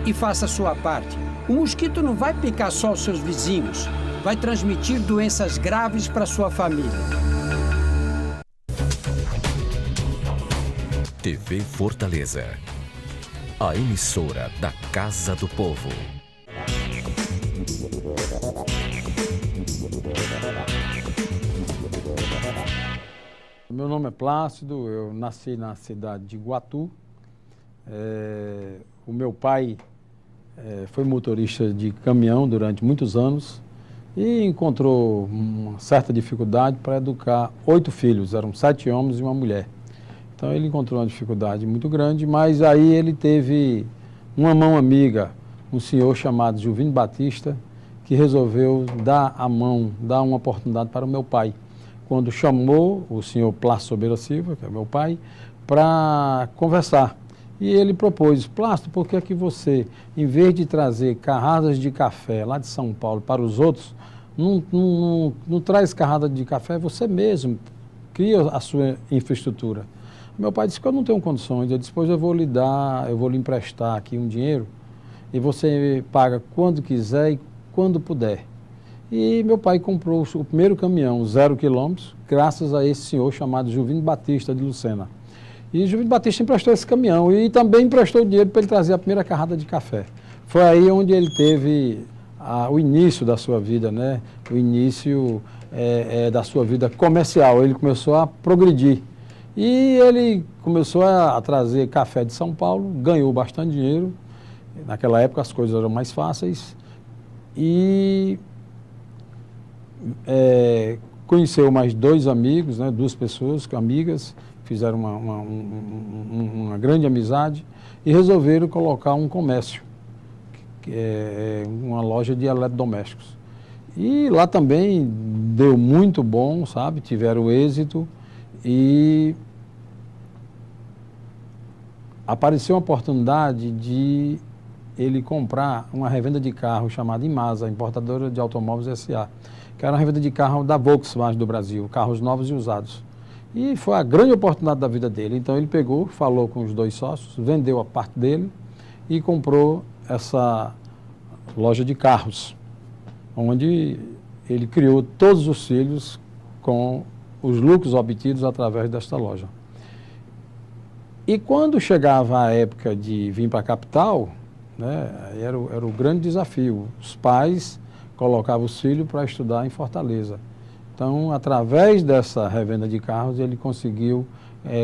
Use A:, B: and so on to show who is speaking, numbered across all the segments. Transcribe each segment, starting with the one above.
A: e faça a sua parte. O mosquito não vai picar só os seus vizinhos, vai transmitir doenças graves para sua família.
B: TV Fortaleza, a emissora da Casa do Povo.
C: Meu nome é Plácido, eu nasci na cidade de Iguatu. O meu pai foi motorista de caminhão durante muitos anos e encontrou uma certa dificuldade para educar 8 filhos, eram 7 homens e uma mulher. Então ele encontrou uma dificuldade muito grande, mas aí ele teve uma mão amiga, um senhor chamado Juvino Batista, que resolveu dar a mão, dar uma oportunidade para o meu pai. Quando chamou o senhor Plácido Sobeira Silva, que é meu pai, para conversar. E ele propôs: Plácido, por que é que você, em vez de trazer carradas de café lá de São Paulo para os outros, não traz carrada de café você mesmo, cria a sua infraestrutura? Meu pai disse que eu não tenho condições. Eu disse: depois eu vou lhe emprestar aqui um dinheiro e você paga quando quiser e quando puder. E meu pai comprou o primeiro caminhão, 0 quilômetros, graças a esse senhor chamado Juvino Batista de Lucena. E Juvino Batista emprestou esse caminhão e também emprestou dinheiro para ele trazer a primeira carrada de café. Foi aí onde ele teve o início da sua vida, né? O início da sua vida comercial. Ele começou a progredir. E ele começou a trazer café de São Paulo, ganhou bastante dinheiro. Naquela época as coisas eram mais fáceis. E conheceu mais 2 amigos, né, 2 pessoas, amigas, fizeram uma grande amizade e resolveram colocar um comércio, que é uma loja de eletrodomésticos. E lá também deu muito bom, sabe, tiveram êxito e apareceu uma oportunidade de ele comprar uma revenda de carro chamada Imasa, Importadora de Automóveis S.A., que era uma revenda de carro da Volkswagen do Brasil, carros novos e usados. E foi a grande oportunidade da vida dele. Então ele pegou, falou com os 2 sócios, vendeu a parte dele e comprou essa loja de carros, onde ele criou todos os filhos com os lucros obtidos através desta loja. E quando chegava a época de vir para a capital, né, era o grande desafio. Os pais colocavam os filhos para estudar em Fortaleza. Então, através dessa revenda de carros, ele conseguiu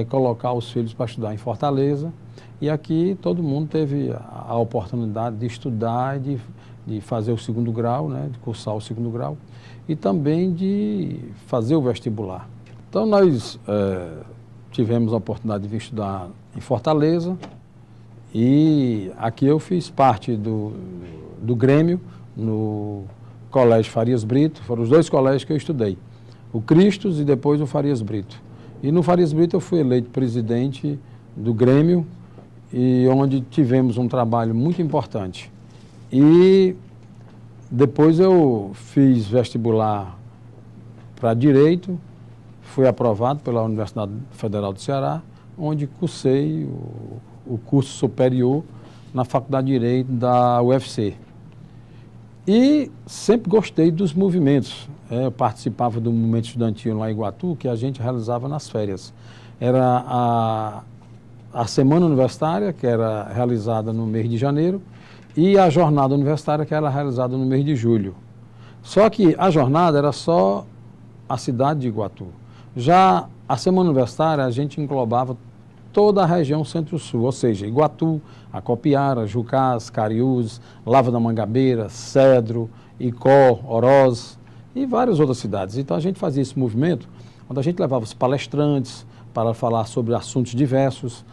C: colocar os filhos para estudar em Fortaleza. E aqui todo mundo teve a oportunidade de estudar e de fazer o 2º grau, né, de cursar o 2º grau, e também de fazer o vestibular. Então, nós tivemos a oportunidade de vir estudar em Fortaleza. E aqui eu fiz parte do Grêmio, no Colégio Farias Brito. Foram os 2 colégios que eu estudei, o Cristos e depois o Farias Brito. E no Farias Brito eu fui eleito presidente do Grêmio, e onde tivemos um trabalho muito importante. E depois eu fiz vestibular para Direito, fui aprovado pela Universidade Federal do Ceará, onde cursei o curso superior na Faculdade de Direito da UFC. E sempre gostei dos movimentos. Eu participava do movimento estudantil lá em Iguatu, que a gente realizava nas férias. Era a Semana Universitária, que era realizada no mês de janeiro, e a Jornada Universitária, que era realizada no mês de julho. Só que a jornada era só a cidade de Iguatu. Já a Semana Universitária, a gente englobava toda a região Centro-Sul, ou seja, Iguatu, Acopiara, Jucás, Cariús, Lavra da Mangabeira, Cedro, Icó, Oroz e várias outras cidades. Então a gente fazia esse movimento, onde a gente levava os palestrantes para falar sobre assuntos diversos,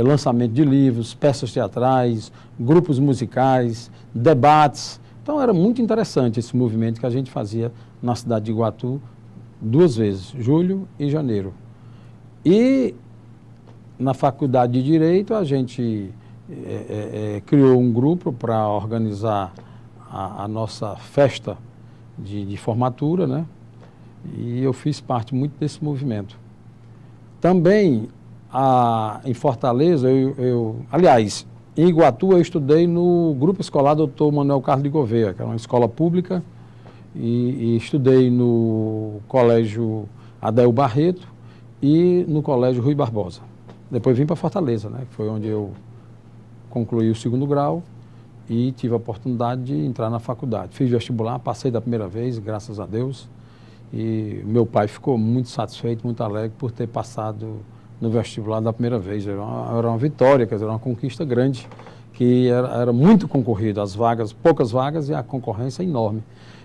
C: lançamento de livros, peças teatrais, grupos musicais, debates. Então era muito interessante esse movimento que a gente fazia na cidade de Iguatu 2 vezes, julho e janeiro. E na Faculdade de Direito, a gente criou um grupo para organizar a nossa festa de formatura, né? E eu fiz parte muito desse movimento. Também, em Fortaleza, aliás, em Iguatu eu estudei no Grupo Escolar Dr. Manuel Carlos de Gouveia, que era uma escola pública, e estudei no Colégio Adel Barreto e no Colégio Rui Barbosa. Depois vim para Fortaleza, né, que foi onde eu concluí o 2º grau e tive a oportunidade de entrar na faculdade. Fiz vestibular, passei da primeira vez, graças a Deus, e meu pai ficou muito satisfeito, muito alegre por ter passado no vestibular da primeira vez. Era uma vitória, quer dizer, uma conquista grande, que era muito concorrido, as vagas, poucas vagas e a concorrência enorme.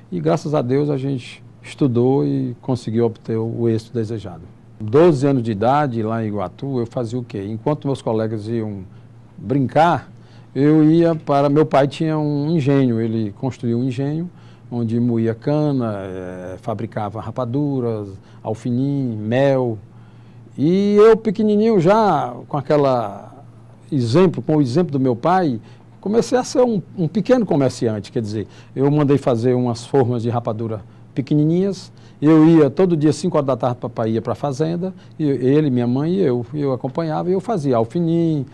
C: E graças a Deus a gente estudou e conseguiu obter o êxito desejado. 12 anos de idade, lá em Iguatu, eu fazia o quê? Enquanto meus colegas iam brincar, eu ia para... Meu pai tinha um engenho, ele construiu um engenho, onde moía cana, fabricava rapaduras, alfinim, mel. E eu, pequenininho, já com o exemplo do meu pai, comecei a ser um pequeno comerciante, quer dizer, eu mandei fazer umas formas de rapadura pequenininhas, eu ia todo dia, 5 horas da tarde, papai ia para a fazenda, e ele, minha mãe e eu acompanhava e eu fazia alfinim,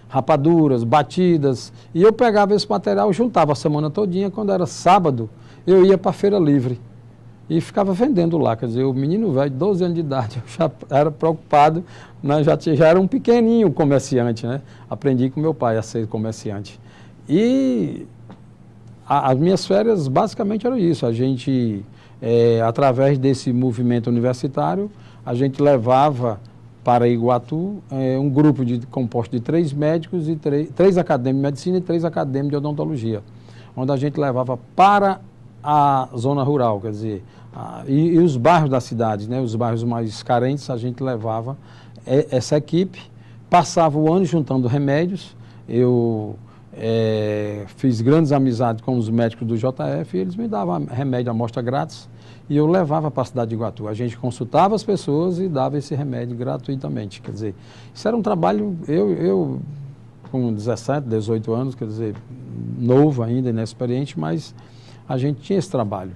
C: rapaduras, batidas, e eu pegava esse material, juntava a semana todinha, quando era sábado, eu ia para a feira livre e ficava vendendo lá, quer dizer, o menino velho, de 12 anos de idade, eu já era preocupado, né, já era um pequenininho comerciante, né, aprendi com meu pai a ser comerciante. E as minhas férias basicamente eram isso, a gente... através desse movimento universitário, a gente levava para Iguatu um grupo composto de 3 médicos, e 3 acadêmicos de medicina e 3 acadêmicos de odontologia, onde a gente levava para a zona rural, quer dizer, e os bairros da cidade, né, os bairros mais carentes, a gente levava essa equipe, passava o ano juntando remédios. Eu fiz grandes amizades com os médicos do JF e eles me davam remédio à amostra grátis e eu levava para a cidade de Iguatu. A gente consultava as pessoas e dava esse remédio gratuitamente. Quer dizer, isso era um trabalho, eu com 17, 18 anos, quer dizer, novo ainda, inexperiente, mas a gente tinha esse trabalho.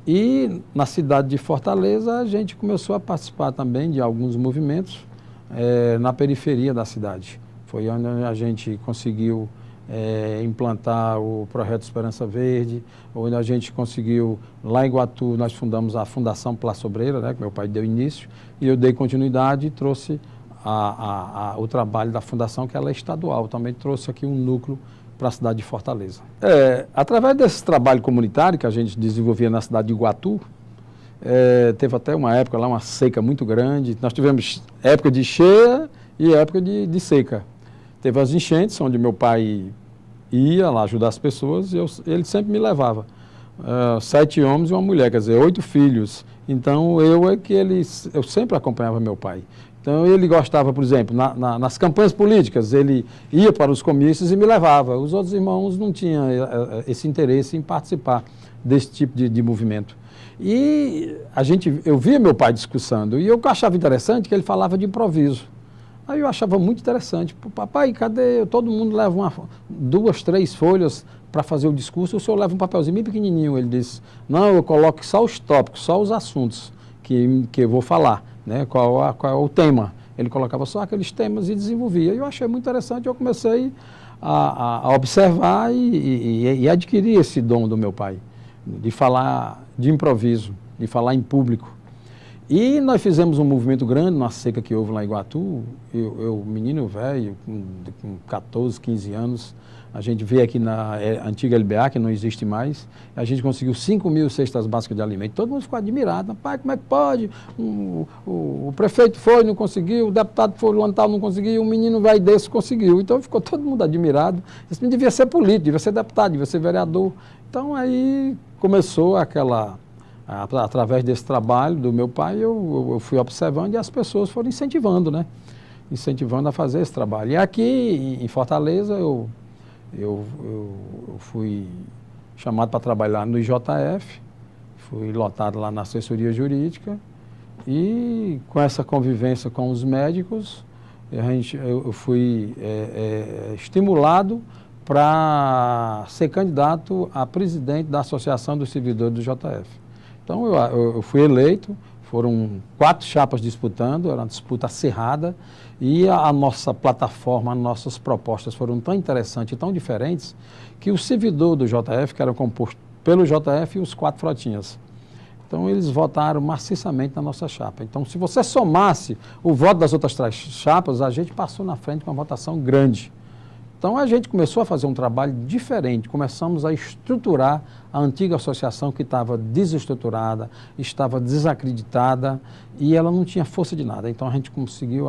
C: E na cidade de Fortaleza a gente começou a participar também de alguns movimentos na periferia da cidade. Foi onde a gente conseguiu implantar o projeto Esperança Verde, onde a gente conseguiu, lá em Iguatu, nós fundamos a Fundação Praça Obreira, né, que meu pai deu início, e eu dei continuidade e trouxe o trabalho da fundação, que ela é estadual, também trouxe aqui um núcleo para a cidade de Fortaleza. Através desse trabalho comunitário que a gente desenvolvia na cidade de Iguatu, teve até uma época lá, uma seca muito grande, nós tivemos época de cheia e época de seca. Teve as enchentes, onde meu pai ia lá ajudar as pessoas e ele sempre me levava. 7 homens e uma mulher, quer dizer, 8 filhos. Então, eu sempre acompanhava meu pai. Então, ele gostava, por exemplo, nas campanhas políticas, ele ia para os comícios e me levava. Os outros irmãos não tinham esse interesse em participar desse tipo de movimento. E eu via meu pai discursando e eu achava interessante que ele falava de improviso. Aí eu achava muito interessante. Papai, cadê? Todo mundo leva 2, 3 folhas para fazer o discurso, o senhor leva um papelzinho bem pequenininho. Ele disse, não, eu coloco só os tópicos, só os assuntos que eu vou falar, né? Qual é o tema. Ele colocava só aqueles temas e desenvolvia. E eu achei muito interessante, eu comecei a observar e adquirir esse dom do meu pai, de falar de improviso, de falar em público. E nós fizemos um movimento grande na seca que houve lá em Iguatu. Eu menino velho, com 14, 15 anos, a gente veio aqui na antiga LBA, que não existe mais, a gente conseguiu 5.000 cestas básicas de alimento. Todo mundo ficou admirado. Pai, como é que pode? O prefeito foi, não conseguiu, o deputado foi, o ano tal não conseguiu, um menino velho desse conseguiu. Então ficou todo mundo admirado. Isso não devia ser político, devia ser deputado, devia ser vereador. Então aí começou através desse trabalho do meu pai, eu fui observando e as pessoas foram incentivando, né? Incentivando a fazer esse trabalho. E aqui em Fortaleza eu fui chamado para trabalhar no IJF, fui lotado lá na assessoria jurídica e com essa convivência com os médicos, eu fui estimulado para ser candidato a presidente da Associação dos Servidores do JF. Então, eu fui eleito, Foram 4 chapas disputando, era uma disputa acirrada, e a nossa plataforma, as nossas propostas foram tão interessantes e tão diferentes, que o servidor do JF, que era composto pelo JF e os 4 frotinhas, então eles votaram maciçamente na nossa chapa. Então, se você somasse o voto das outras 3 chapas, a gente passou na frente com uma votação grande. Então, a gente começou a fazer um trabalho diferente, começamos a estruturar a antiga associação que estava desestruturada, estava desacreditada e ela não tinha força de nada. Então, a gente conseguiu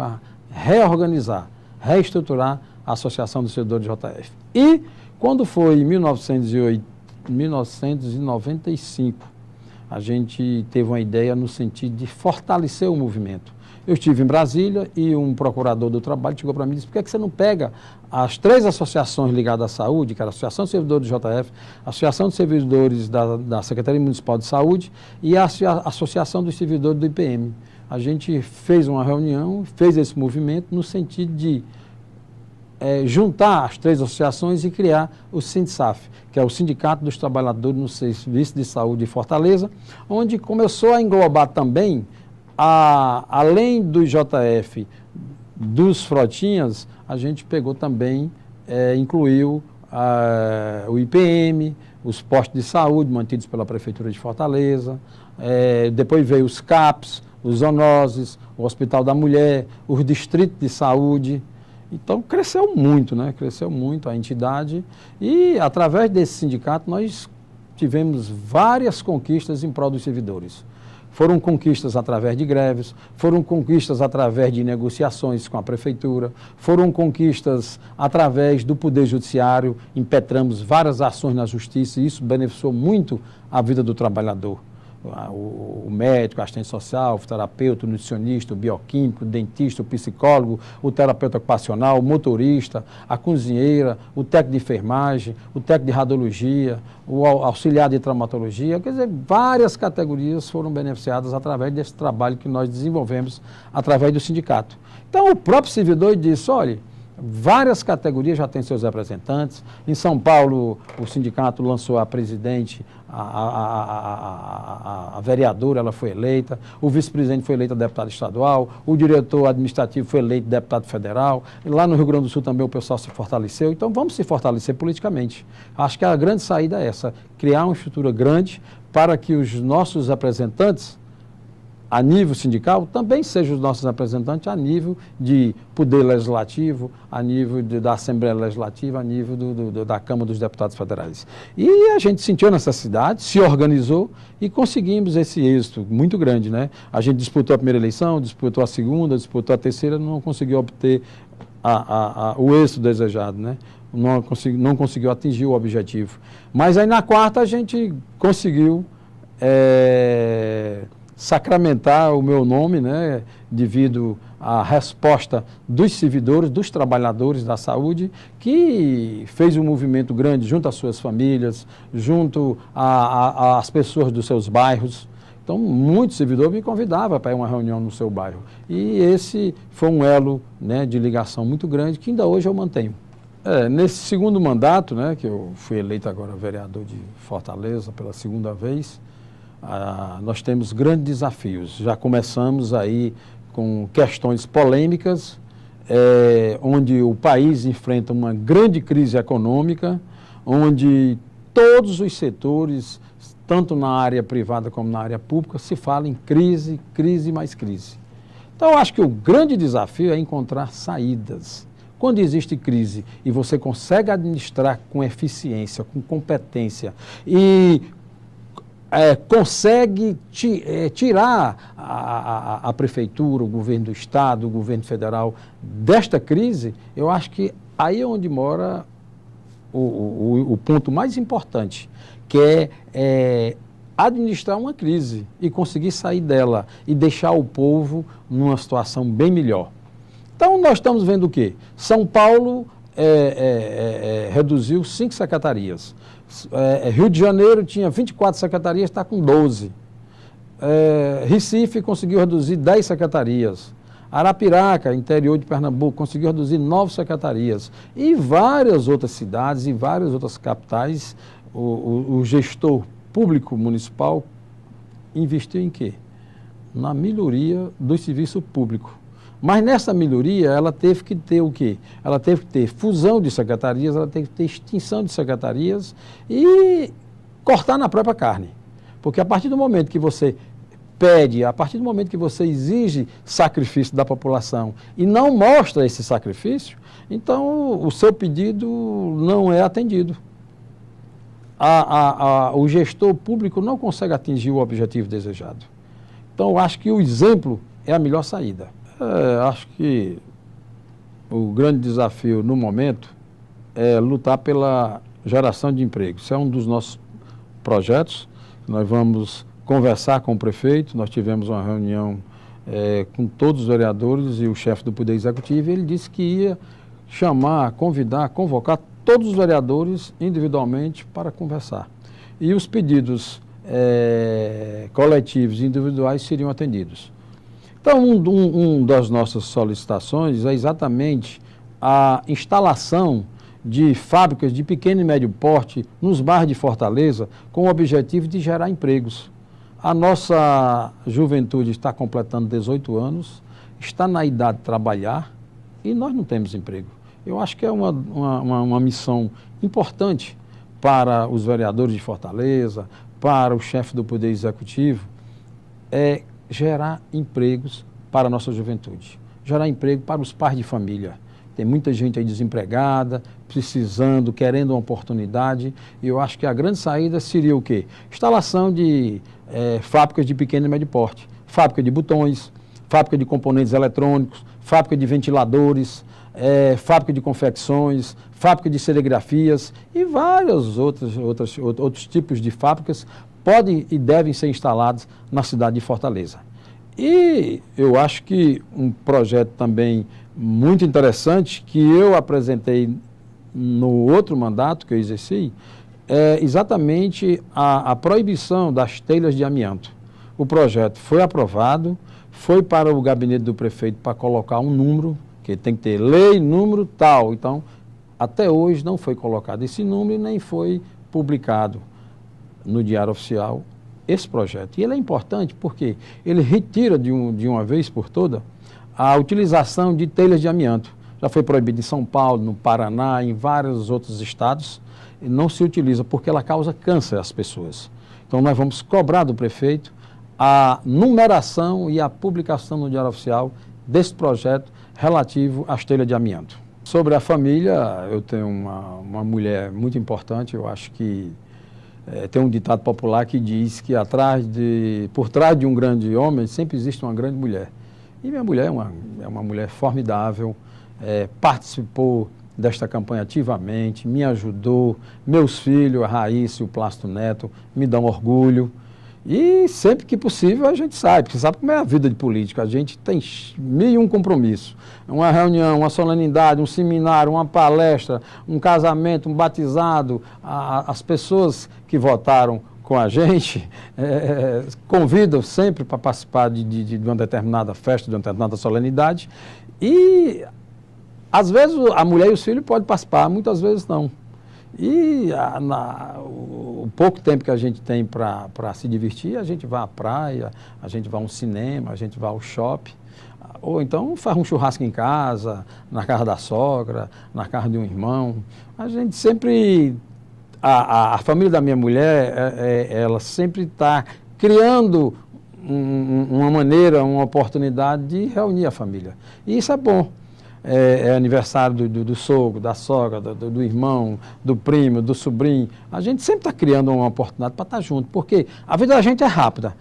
C: reorganizar, reestruturar a Associação dos Servidores JF. E, quando foi em 1995, a gente teve uma ideia no sentido de fortalecer o movimento. Eu estive em Brasília e um procurador do trabalho chegou para mim e disse: por que você não pega as 3 associações ligadas à saúde, que era a Associação dos Servidores do JF, a Associação dos Servidores da Secretaria Municipal de Saúde e a Associação dos Servidores do IPM. A gente fez uma reunião, fez esse movimento no sentido de juntar as 3 associações e criar o SINDSAF, que é o Sindicato dos Trabalhadores no Serviço de Saúde de Fortaleza, onde começou a englobar também, além do JF, dos frotinhas, a gente pegou também, incluiu o IPM, os postos de saúde mantidos pela Prefeitura de Fortaleza, depois veio os CAPs, os zoonoses, o Hospital da Mulher, os distritos de saúde. Então, cresceu muito, né? Cresceu muito a entidade e, através desse sindicato, nós tivemos várias conquistas em prol dos servidores. Foram conquistas através de greves, foram conquistas através de negociações com a prefeitura, foram conquistas através do Poder Judiciário, impetramos várias ações na justiça e isso beneficiou muito a vida do trabalhador. O médico, o assistente social, o terapeuta, o nutricionista, o bioquímico, o dentista, o psicólogo, o terapeuta ocupacional, o motorista, a cozinheira, o técnico de enfermagem, o técnico de radiologia, o auxiliar de traumatologia, quer dizer, várias categorias foram beneficiadas através desse trabalho que nós desenvolvemos através do sindicato. Então, o próprio servidor disse: olha, várias categorias já têm seus representantes. Em São Paulo, o sindicato lançou a presidente, a vereadora, ela foi eleita, o vice-presidente foi eleito deputado estadual, o diretor administrativo foi eleito deputado federal, e lá no Rio Grande do Sul também o pessoal se fortaleceu. Então, vamos se fortalecer politicamente. Acho que a grande saída é essa, criar uma estrutura grande para que os nossos representantes, a nível sindical, também sejam os nossos representantes a nível de poder legislativo, a nível da Assembleia Legislativa, a nível da Câmara dos Deputados Federais. E a gente sentiu a necessidade, se organizou e conseguimos esse êxito muito grande, né? A gente disputou a primeira eleição, disputou a segunda, disputou a terceira, não conseguiu obter o êxito desejado, né? Não conseguiu atingir o objetivo. Mas aí na quarta a gente conseguiu sacramentar o meu nome, né, devido à resposta dos servidores, dos trabalhadores da saúde, que fez um movimento grande junto às suas famílias, junto às pessoas dos seus bairros. Então, muitos servidores me convidavam para ir a uma reunião no seu bairro. E esse foi um elo, né, de ligação muito grande que ainda hoje eu mantenho. Nesse segundo mandato, né, que eu fui eleito agora vereador de Fortaleza pela segunda vez, nós temos grandes desafios. Já começamos aí com questões polêmicas, onde o país enfrenta uma grande crise econômica, onde todos os setores, tanto na área privada como na área pública, se fala em crise, crise mais crise. Então, eu acho que o grande desafio é encontrar saídas. Quando existe crise e você consegue administrar com eficiência, com competência e consegue tirar a prefeitura, o governo do estado, o governo federal desta crise, eu acho que aí é onde mora o ponto mais importante, que é administrar uma crise e conseguir sair dela e deixar o povo numa situação bem melhor. Então, nós estamos vendo o quê? São Paulo reduziu 5 secretarias. Rio de Janeiro tinha 24 secretarias, está com 12. Recife conseguiu reduzir 10 secretarias. Arapiraca, interior de Pernambuco, conseguiu reduzir 9 secretarias. E várias outras cidades e várias outras capitais, o gestor público municipal investiu em quê? na melhoria do serviço público. Mas nessa melhoria, ela teve que ter o quê? Ela teve que ter fusão de secretarias, ela teve que ter extinção de secretarias e cortar na própria carne. Porque a partir do momento que você pede, a partir do momento que você exige sacrifício da população e não mostra esse sacrifício, então o seu pedido não é atendido. O gestor público não consegue atingir o objetivo desejado. Então, eu acho que o exemplo é a melhor saída. Acho que o grande desafio no momento é lutar pela geração de emprego. Isso é um dos nossos projetos. Nós vamos conversar com o prefeito, nós tivemos uma reunião com todos os vereadores e o chefe do Poder Executivo, e ele disse que ia chamar, convidar, convocar todos os vereadores individualmente para conversar. E os pedidos coletivos e individuais seriam atendidos. Então, uma das nossas solicitações é exatamente a instalação de fábricas de pequeno e médio porte nos bairros de Fortaleza, com o objetivo de gerar empregos. A nossa juventude está completando 18 anos, está na idade de trabalhar e nós não temos emprego. Eu acho que é uma missão importante para os vereadores de Fortaleza, para o chefe do Poder Executivo, é gerar empregos para a nossa juventude, gerar emprego para os pais de família. Tem muita gente aí desempregada, precisando, querendo uma oportunidade, e eu acho que a grande saída seria o quê? Instalação de fábricas de pequeno e médio porte, fábrica de botões, fábrica de componentes eletrônicos, fábrica de ventiladores, fábrica de confecções, fábrica de serigrafias e vários outros tipos de fábricas podem e devem ser instalados na cidade de Fortaleza. E eu acho que um projeto também muito interessante que eu apresentei no outro mandato que eu exerci é exatamente a proibição das telhas de amianto. O projeto foi aprovado, foi para o gabinete do prefeito para colocar um número, que tem que ter lei, número tal. Então, até hoje não foi colocado esse número e nem foi publicado no Diário Oficial esse projeto. E ele é importante porque ele retira de uma vez por toda a utilização de telhas de amianto. Já foi proibido em São Paulo, no Paraná, em vários outros estados, e não se utiliza porque ela causa câncer às pessoas. Então nós vamos cobrar do prefeito a numeração e a publicação no Diário Oficial desse projeto relativo às telhas de amianto. Sobre a família, eu tenho uma mulher muito importante, eu acho que tem um ditado popular que diz que por trás de um grande homem sempre existe uma grande mulher. E minha mulher é uma mulher formidável, participou desta campanha ativamente, me ajudou, meus filhos, a Raíssa e o Plácido Neto, me dão orgulho. E sempre que possível a gente sai, porque sabe como é a vida de político, a gente tem 1001 compromissos. Uma reunião, uma solenidade, um seminário, uma palestra, um casamento, um batizado, as pessoas que votaram com a gente convidam sempre para participar de uma determinada festa, de uma determinada solenidade. E às vezes a mulher e os filhos podem participar, muitas vezes não. E o pouco tempo que a gente tem para se divertir, a gente vai à praia, a gente vai a um cinema, a gente vai ao shopping, ou então faz um churrasco em casa, na casa da sogra, na casa de um irmão. A gente sempre, a família da minha mulher, ela sempre está criando uma maneira, uma oportunidade de reunir a família. E isso é bom. É aniversário do sogro, da sogra, do irmão, do primo, do sobrinho. A gente sempre está criando uma oportunidade para estar junto, porque a vida da gente é rápida,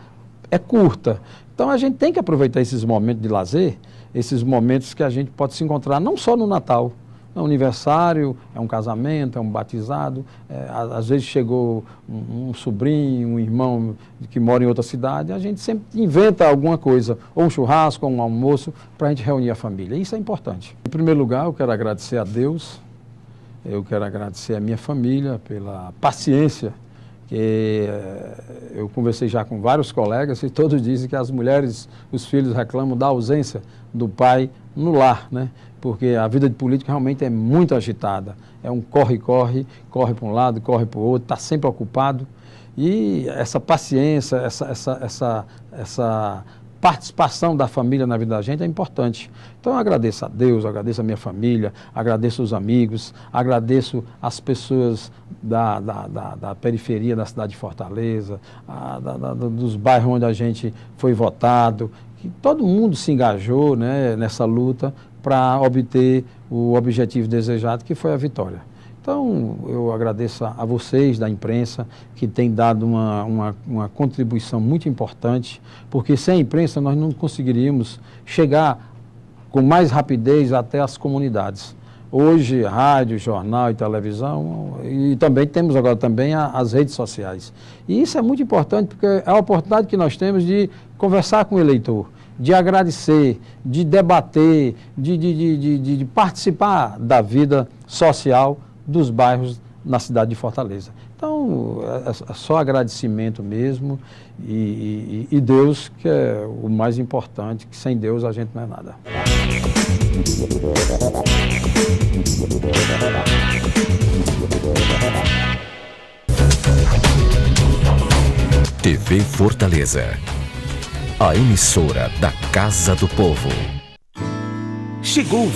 C: é curta. Então a gente tem que aproveitar esses momentos de lazer, esses momentos que a gente pode se encontrar não só no Natal. É um aniversário, é um casamento, é um batizado. Às vezes chegou um sobrinho, um irmão que mora em outra cidade. A gente sempre inventa alguma coisa, ou um churrasco, ou um almoço, para a gente reunir a família. Isso é importante. Em primeiro lugar, eu quero agradecer a Deus, eu quero agradecer a minha família pela paciência, que eu conversei já com vários colegas e todos dizem que as mulheres, os filhos reclamam da ausência do pai no lar, né? Porque a vida de político realmente é muito agitada. É um corre-corre, corre para um lado, corre para o outro, está sempre ocupado. E essa paciência, essa participação da família na vida da gente é importante. Então eu agradeço a Deus, agradeço a minha família, agradeço os amigos, agradeço as pessoas da periferia da cidade de Fortaleza, dos bairros onde a gente foi votado, que todo mundo se engajou, né, nessa luta para obter o objetivo desejado, que foi a vitória. Então, eu agradeço a vocês da imprensa, que têm dado uma contribuição muito importante, porque sem a imprensa nós não conseguiríamos chegar com mais rapidez até as comunidades. Hoje, rádio, jornal e televisão, e também temos agora também as redes sociais. E isso é muito importante, porque é a oportunidade que nós temos de conversar com o eleitor, de agradecer, de debater, de participar da vida social dos bairros na cidade de Fortaleza. Então, é só agradecimento mesmo e Deus, que é o mais importante, que sem Deus a gente não é nada.
B: TV Fortaleza, a emissora da Casa do Povo. Chegou